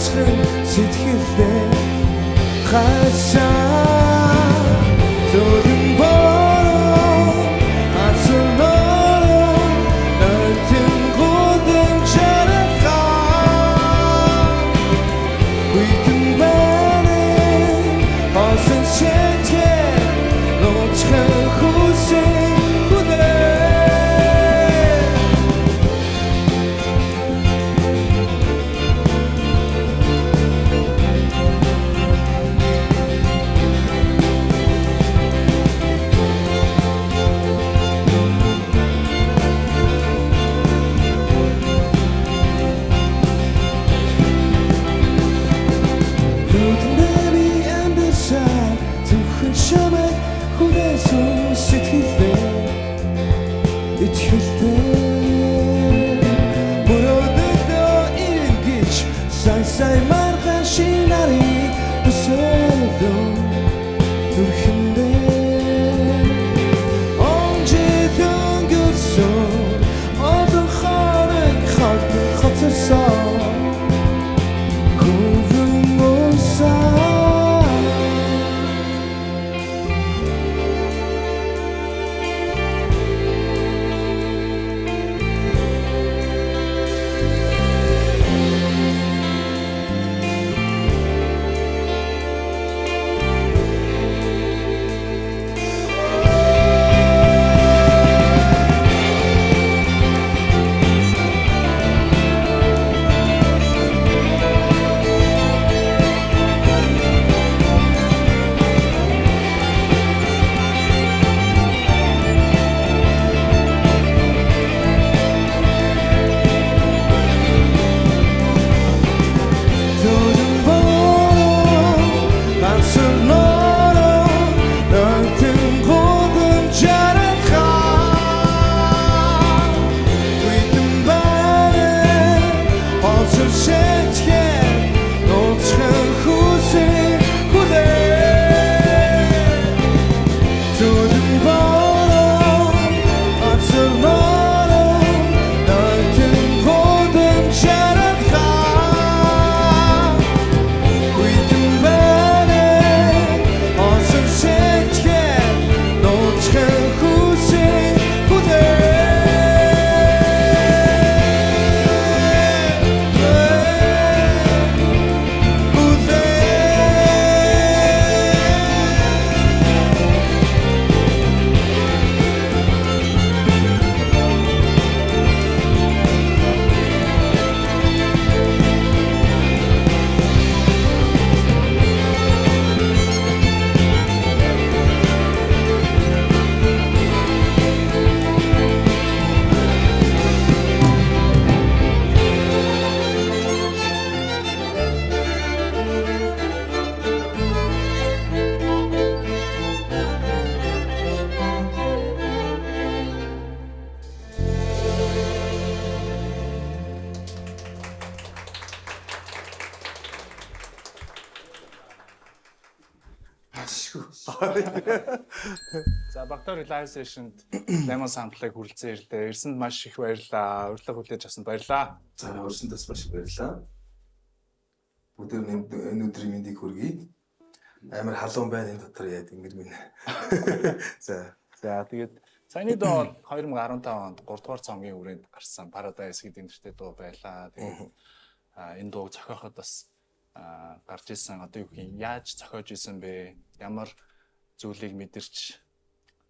нууцхан сэтгэлдээ хасаа зүрхэн бороо асууноо найтэн гудам чарахаа хүйтэн бэнэ хасан сэтгэ нууцхан хүсэн Say marga shinari busedo turhinde onje döngürso odun khanek khaltın khatırsa kuvun olsa За Багтааны live session-д Lemon Sample-ыг хүрэлцэн ирлээ. Ирсэнд маш их баярлалаа. Урилга хүлээж авсанд баярлалаа. За өрсөндөөс маш их баярлалаа. Бүгд энэ өдрийн мэндийг хүргэе. Амар халуун байна энэ дотор яа гэмэр минь. За тэгээд саяны доо 2015 онд 3 дугаар цомгийн хүрээнд гарсан Paradise гэдэг нэртэй дуу байлаа. Тэгээд энэ дууг зохиоход бас гарч ирсэн одоо юу гэх юм яаж зохиож исэн бэ? Ямар зүйлийг мэдэрч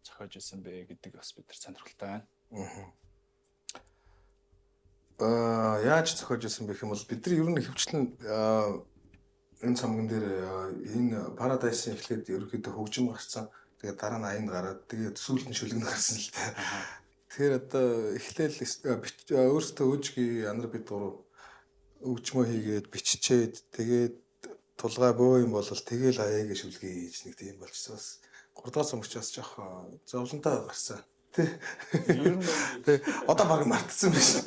зохиож исэн бэ гэдэг бас бид нар сонирхолтой байна. Яаж зохиож исэн бэ гэх юм бол бид нар ер нь хөвчлэн энэ цомгон дээр энэ Paradise-ийн эхлээд ерөөхдөө хөгжим гарсан. Тэгээд дараа нь аянд гараад тэгээд сүүлд нь шүлгэн гарсан л та. Тэгэхээр одоо эхлээл өөрсдөө үжигийн анар бид гурав өгчмөө хийгээд биччихэд тэгээд тулгай бөө юм бол тэгэл аяагийн шүлгээ хийж нэг тийм болчихсон бас 3 дахь цомгч бас жоох зовлонтой гарсан. Тэ. Ер нь одоо баг мартсан биш.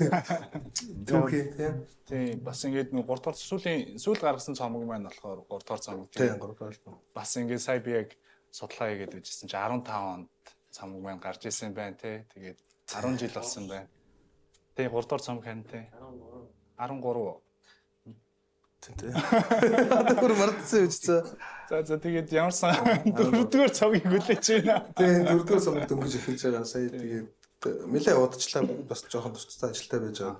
Тийм бас ингээд нэг 3 дахь сүүл гаргасан цомог маань болохоор 3 дахь цомог. Тийм 3 дахь. Бас ингээд сая би яг судалгаа хийгээд үзсэн чи 15 онд цомог маань гарч ирсэн байна те. Тэгээд 10 жил болсон байна. Тэгээ 3 дахь цомог харин те. 13. дээ. Одоо бүр мартсан үуч цаа. За тэгээд ямарсан 4-р цагийг хүлээж байна. Тэгээ 4-р цагт дөнгөж эхэлж байгаа. Сая тэгээд нэлээ удажлаа бас жоохон тусцтай ажилтаа байж байгаа.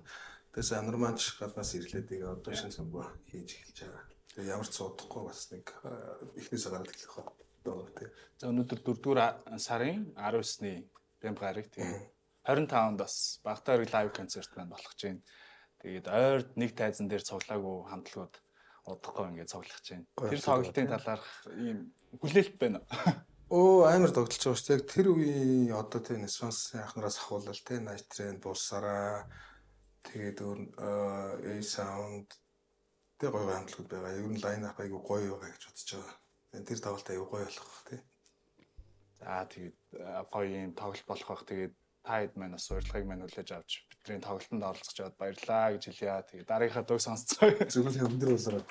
Тэгээс анарманч гаднаас ирлээ тэгээ одоо шинэ цамгаа хийж эхэлж байгаа. Тэгээ ямар ч судахгүй бас нэг эхнээсээ гараад эхлэх байна тий. За өнөөдөр 4-р сарын 19-ний Бямб гараг тэгээ 25-нд бас Багтаа өрг лайв концерт байна болох гэж байна. Тэгээд ойрд нэг тайзан дээр цуглаагүй хамтлагууд удахгүй ингээд цуглах гэж байна. Тэр тоглолтын талаарх ийм хүлээлт байна. Амар тогтолж байгаа шүү дээ. Яг тэр үеийн одоо тийм Nesvans анхнараас ахуулал тий Night Train Булсараа тэгээд A Sound тэг гоё хамтлагууд байгаа. Ер нь лайн ап айгу гоё байгаа гэж бодож байгаа. Тэр тоглолт айгу гоё болох бах тий. За тэгээд гоё юм тоглолт болох бах. Тэгээд таад маань бас урилгыг маань хүлээж авч бидний тоглолтод оролцож аваад баярлаа гэж хэлье. Тэгээд дараагийнхаа дөг сонсцгоо. Зөвхөн өндөр болсороо.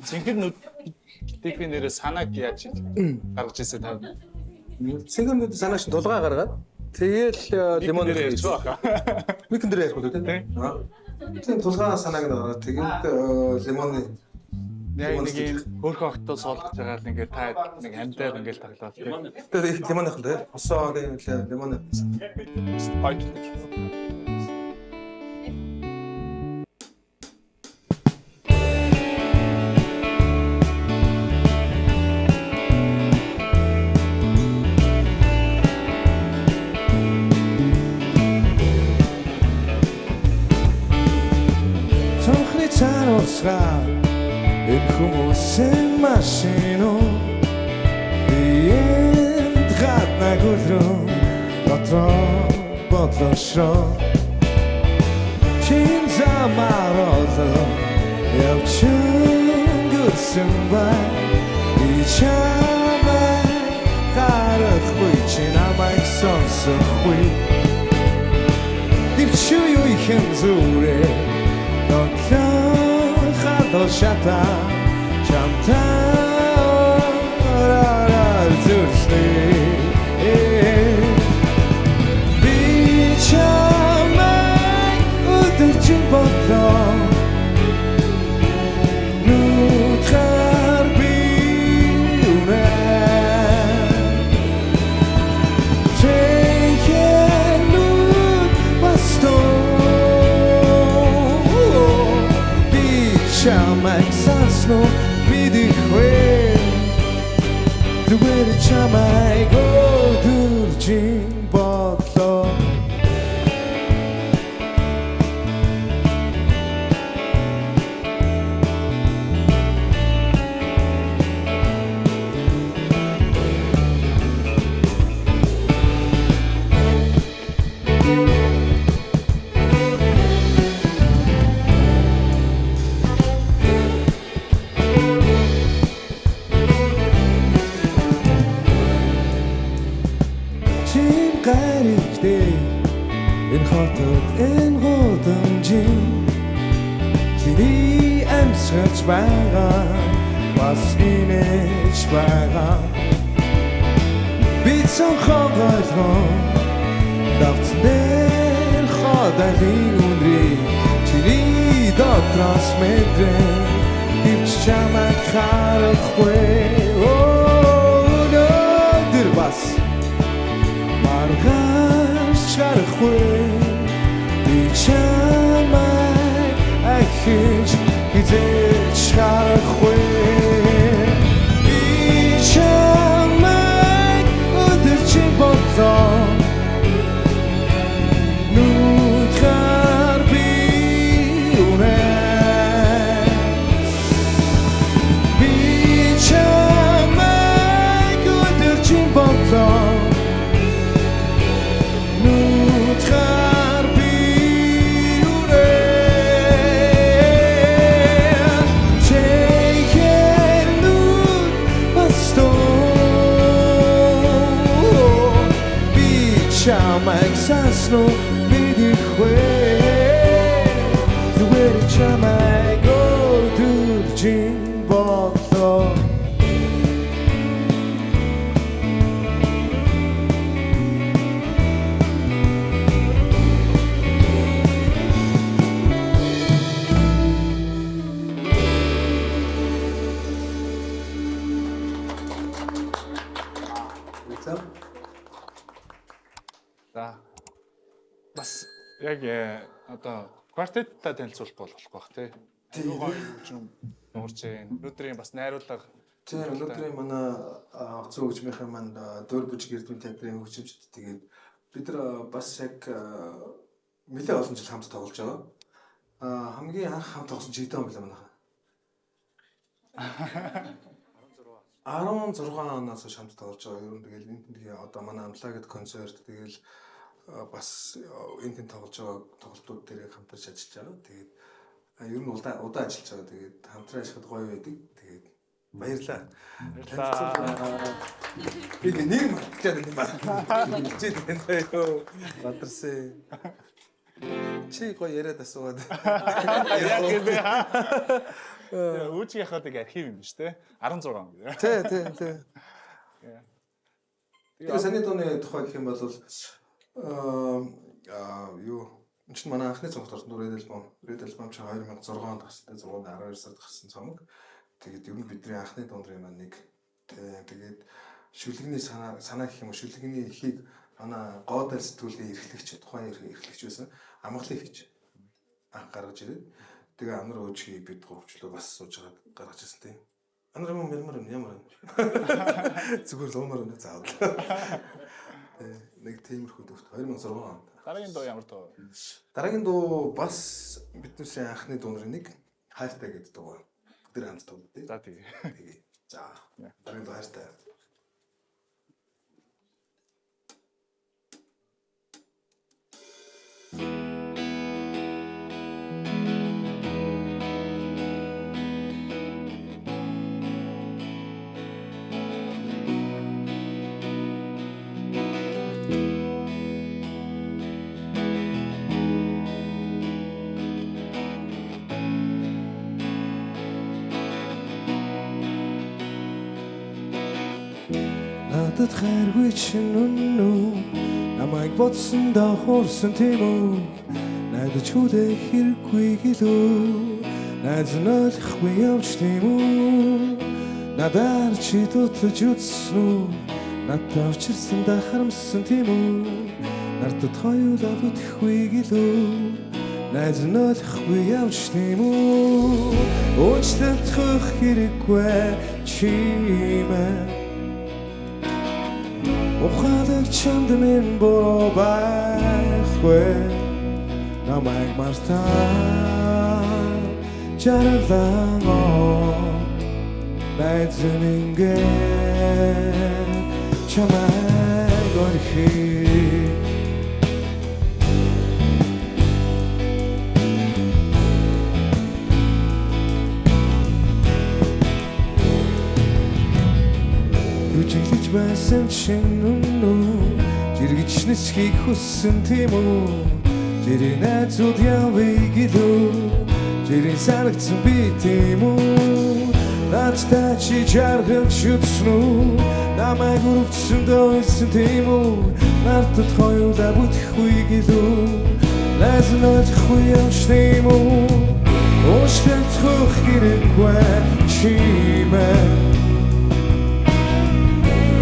Цэнхэр тэпи нэрээ санааг яаж гаргаж ирсэн тав. Цэнхэр санаач дулгаа гаргаад тэгэл лимон дээр ярьж байгаа. Микэн дээр ярих үү тий. Тийм тулгаа санааг гаргаад тэгээд лимоны яг нэг хөөх огтоо суулгаж байгаа л ингээд та нэг амьдаар ингээд таглаад тий. Тэгээд лимоныхон тий. Осоо лимоны. Пайт. Цонхны цаануусгаа энэ хүмүүсийн машино энд гадна гүрэн дотроо бодлошоо чин замааролоо явчихсан гүрсэн бай ичамай харахгүй чи намайг сонсохгүй ивчүү юу ихэн зүрээ Хадо шата чамта зүрсни бичамай өдөржин бодлоо нүдхэр би үнэ тэхэнүүд бастоо Chamai sasno bidi khwe Duwer chamai go durjin botlo Энэ хотод энэ годамжин Чиний амьсгаж байгаа бас инээж байгаа Би цонхон гойлгон давцнэр ходалын үнрий Чиний дотроос мэдрэн Ивч чамайг харахгүй өнөөдөр бас маргаш чарахгүй би чамайг ахиж хизээч харахгүй би чамайг өдөржин бодлоо нүдхэр би үнэ би чамайг өдөржин бодлоо Chamai sasno bidi khwe Duwer chamai go durjin botlo За. За. Бас яг одоо квартеттай танилцуулах болох бах тий. Тийм. Нуурч өнөөдрийн бас найруулга. Тэр өнөөдрийн манай оцсон хөгжмийнхэн маань дөр бүжиг эрдэнэ театрын хөгжимчд тэгээд бид нар бас яг нэлээд олон жил хамт тоглож байгаа. Хамгийн анх хамт тоглосон чи хэдэн он билээ манайхаа? 16 оноос хамт тоглож байгаа. Ер нь тэгэл энэ одоо манай амлаа гэдэг концерт тэгэл бас энэ тоглож байгаа тоглолтууд дээр хамтарч ажиллаж байгаа. Тэгээд ер нь удаа ажиллаж байгаа. Тэгээд хамтран ажиллахад гоё байдаг. Тэгээд баярлалаа. Би нэг мэдчихэв юм байна. Чи тэнтэй юу? Батарсэ. Чи гоё яриад асуугаад. Яг ингэ. Үүчийн хахад архив юм биш те 16 он гэ. Тий. Тэгээ саний дууны тухай гэх юм бол юу энэ чинь манай анхны цомогт орсон Red Album чи 2006 онд гарсан. 6-12 сард гарсан цомог. Тэгээд ер нь бидний анхны дуундрын маань нэг тэгээд шүлэгний санаа гэх юм уу шүлэгний ихийг манай гоодал сэтгүүлийн эрхлэгч тухайн эрхлэгч байсан амгалан хийж анх гаргаж ирээд тэгээ амар өөчгийг бид гурвчлөө бас сууж гаргаж ирсэн тийм. Амар юм ямар зүгээр л уумар өнө заавал. Нэг тиймэрхүү дөвт 2006 онд. Дараагийн дуу ямар дуу? Дараагийн дуу бас бидний анхны дуундрын нэг хайртай гэдэг дуу. Тэр хамт дуу тийм. За тий. За. Дараагийн дуу хайртай. Надад хайргүй чинь үнэн намайг бодсондоо хуурсан тийм үү надад хүлээх хэрэггүй гэлөө найз нөлөхгүй явж тийм үү надад чи дутаж үзсэн үү надад авчирсан да харамсан тийм үү надад хоёулаа бүтэхгүй гэлөө найз нөлөхгүй явж тийм үү уучлалт хэрэггүй чимээ ухаалаг чамд минь буруу байхгүй намайг мартаа жаргалаа найз минь чамайг орхи Жүжиглэж байсан чинь үнэн жиргэж нэсхийг хүссэн тийм үү жирийн найзууд явъя гэлөө жирийн санагдсан би тийм үү надтай чи жаргалж үзсэн үү намайг өрөвдсөн дөөсөн тийм үү надад хоёулаа бүтэхгүй гэлөө найз нөлөхгүй явж тийм үү уучлалт хэрэггүй чимээ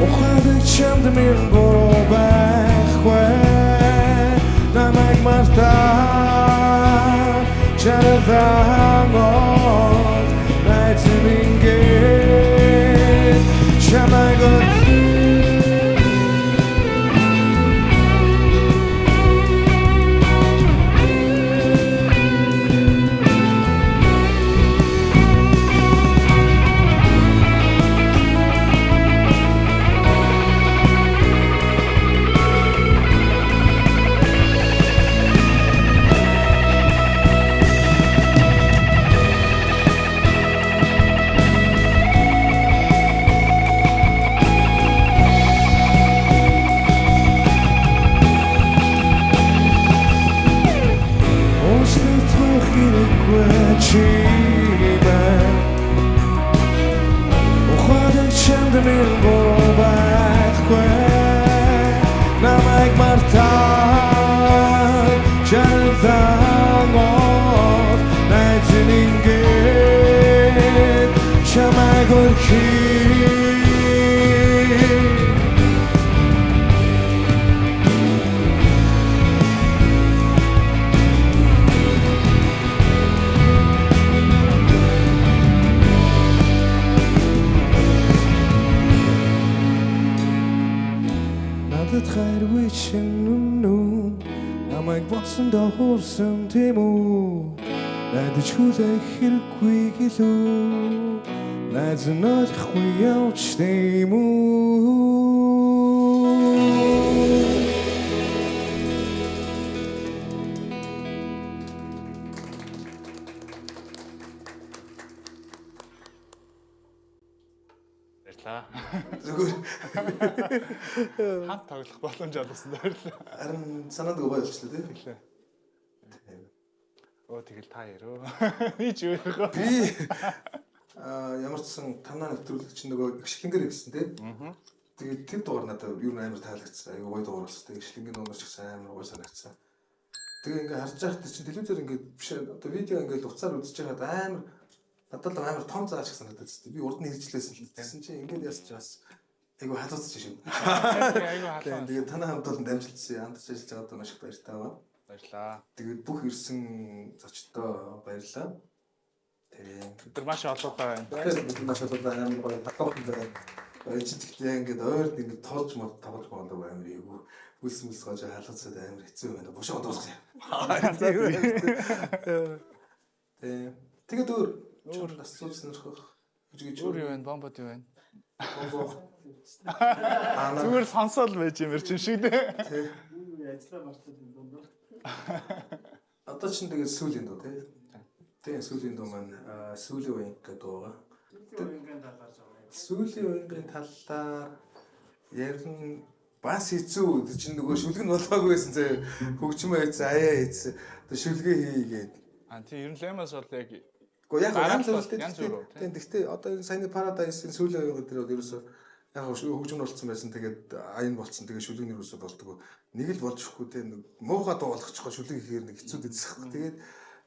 ухаалаг чамд минь буруу байхгүй намайг мартаа жаргалаа найз минь чамайг надад хайргүй чинь нү намайг бодсондоо хуурсан тийм үү найдаж хүлээх хэрэггүй гэлөө найз нөхгүй явж тийм үү Баярлаа. Зүгээр Хамт тоглох боломж олгосон баярлаа. харин санаад гоё болчихлоо тий. Тэглээ. Оо тэгэл та яруу. Би ч өөрөө. Би ямар ч сан танаа нэвтрүүлэг чинь нөгөө гიშлэнгэр гэсэн тий. Тэгээд тэр дугаар надад юу н амар таалагдсан. Аюу гоё дугаар болсон. Тэгээд гიშлэнгийн дугаар ч гэсэн амар гоё санагдсан. Тэгээ ингээ харж байхад чинь телевизээр ингээ биш одоо видео ингээ уцаар үзэж байхад амар надад л амар том зааж их санагдаад байна. Би урд нь иржлээсэн л гэсэн чинь ингээд ясч бас айгу хатууцч шүү. Айгу халаа. Тэгээд танаа хамт олон дамжилсан. Хамт ажиллаж байгаад маш их баяртай байна. Баярлаа. Тэгээд бүх ирсэн зочдоо баярлаа. Тэгээд Бид нар маш олоотой байна. бид маш олон амар гоё хатуухан байна. Эцэгтэй ингээд ойрд ингээд тоолж тоглож байгаа амар айгу үлсмэлс гож халууцаад амар хэцүү байна. Бушаа дуусах юм. Тэгээд өөр асууж сонирхох гэж Өөр юу вэ? Бомбод юу вэ? Аа Зүгээр сонсоол байж юм чинь шиг дээ. Ажиллаа мартаад юм дундаа. одоо чинь тэгээд сүүлийн дуу тий. Тэгээ сүүлийн дуу маань сүүлийн уян гэдэг байгаа. Ингээд талаарч байгаа. Сүүлийн уянгийн талаар ярин бас хэцүү чинь нөгөө шүлэг нь болоогүй байсан зэ хөгжмөө хийсэн аяа хийсэн. Тэгээ шүлгээ хийгээд. Тийм ер нь лемас бол яг Гэхдээ яг Ганц ганц бол л янз бүр үү, тийм. Гэхдээ одоо энэ саяны Paradise-ийн сүүлийн уянг дээр бол ерөөсөө яг хөгжмөр болцсон байсан. Тэгээд аян болцсон. Тэгээд шүлэг нэрөөсөө болдгоо. Нэг л болж өгөхгүй тийм муухай дуу болгочихгоо шүлэг хийхээр нэг хэцүү дэсэх. Тэгээд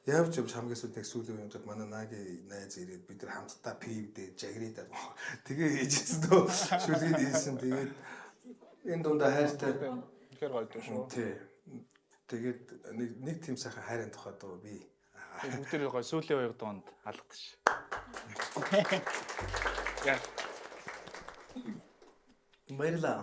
явж хамгийн сүүлд сүүлийн уянг манай Наги найз ирээд бид нар хамтдаа пивдээ жагридаа тэгээ ээжсэн дөө шүлгээд ийсэн. Тэгээд энэ дундаа хайртай ихэр гоё дуу шүү. тий. Тэгээд нэг тийм сайхан хайрын тухай дуу би Бүгд тэр гоё сүүлийн уяг дуунд алгадаг ш. Яа. баярлаа.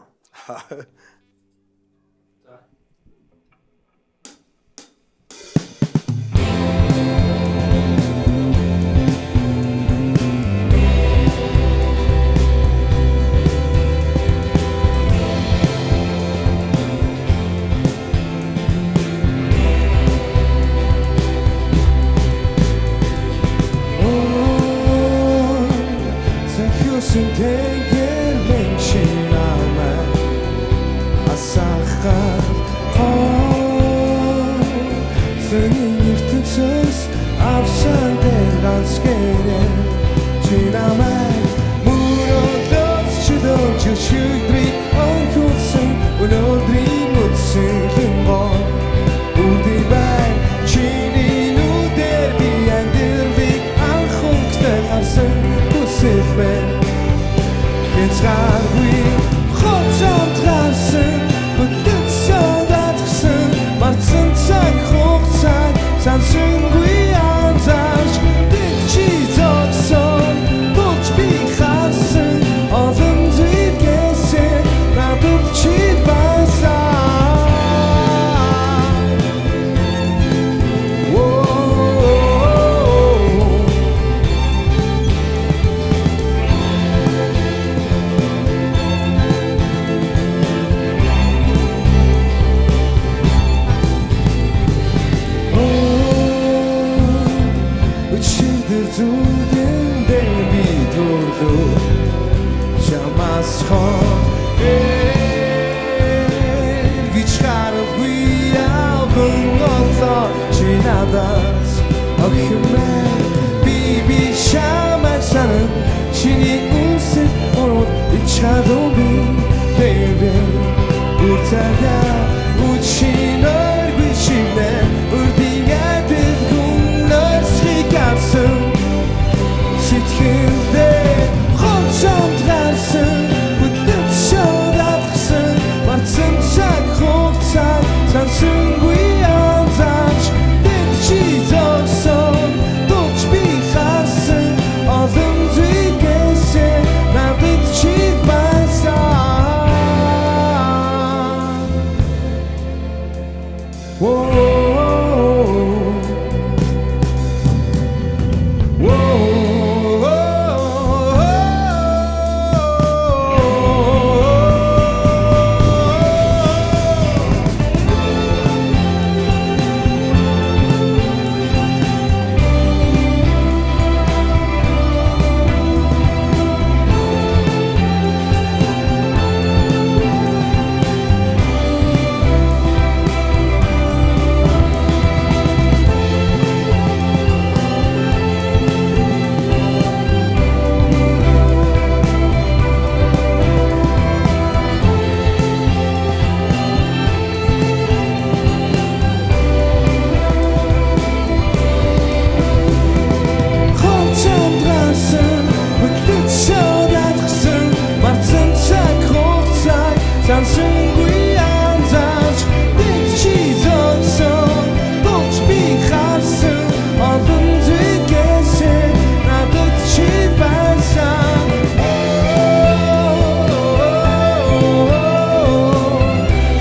андаж бид чи зогсон бүгд би харсан олон зүйлээсээ надад чи байсан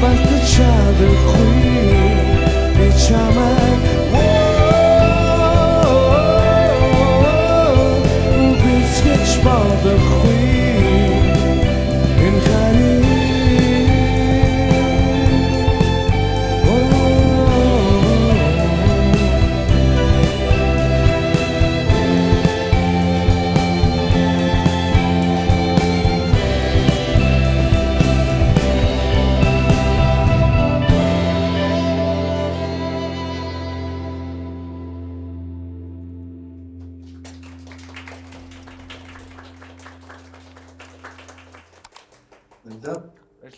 Бasta чадахгүй би чамайг үгүйсгэж бодохгүй энэ харин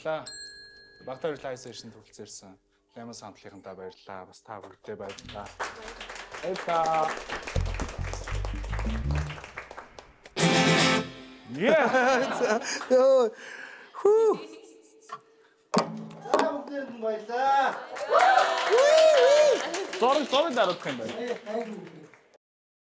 Баярлалаа. Багтаа баярлалаа сешн төвлөрсөн. Лемон самтлынхантаа баярлалаа. Бас та бүгдээ баярлалаа. Баярлалаа. Йоо. Хүү. Бүгд баярлаа. Зураг дарах юм байна.